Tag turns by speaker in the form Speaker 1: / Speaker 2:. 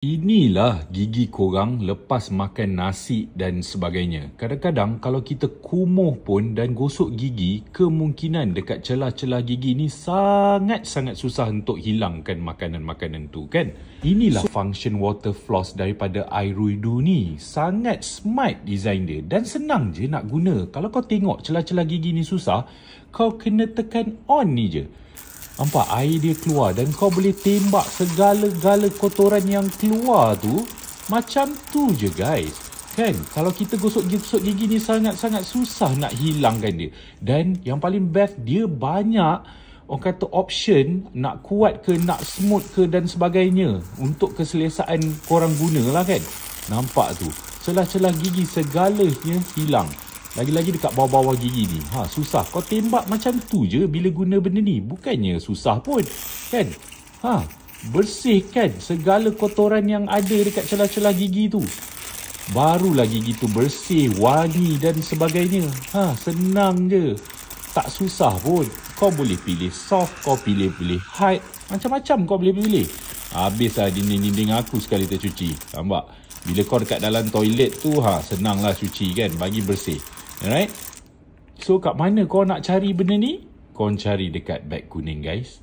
Speaker 1: Inilah gigi korang lepas makan nasi dan sebagainya. Kadang-kadang kalau kita kumuh pun dan gosok gigi, kemungkinan dekat celah-celah gigi ni sangat-sangat susah untuk hilangkan makanan-makanan tu kan. Inilah function water floss daripada iRuidu ni. Sangat smart design dia dan senang je nak guna. Kalau kau tengok celah-celah gigi ni susah, kau kena tekan on ni je. Nampak air dia keluar dan kau boleh tembak segala-gala kotoran yang keluar tu. Macam tu je guys. Kan? Kalau kita gosok gigi ni sangat-sangat susah nak hilangkan dia. Dan yang paling best, dia banyak orang kata option nak kuat ke, nak smooth ke dan sebagainya. Untuk keselesaan korang gunalah kan. Nampak tu. Celah-celah gigi segalanya hilang. Lagi-lagi dekat bawah-bawah gigi ni. Susah. Kau tembak macam tu je bila guna benda ni. Bukannya susah pun. Kan? Bersihkan segala kotoran yang ada dekat celah-celah gigi tu. Barulah gigi tu bersih, wangi dan sebagainya. Senang je. Tak susah pun. Kau boleh pilih soft, kau pilih hard. Macam-macam kau boleh pilih. Habislah dinding-dinding aku sekali tercuci. Nampak? Bila kau dekat dalam toilet tu, senanglah cuci kan. Bagi bersih. Alright? So, kat mana kau nak cari benda ni? Kau cari dekat beg kuning, guys.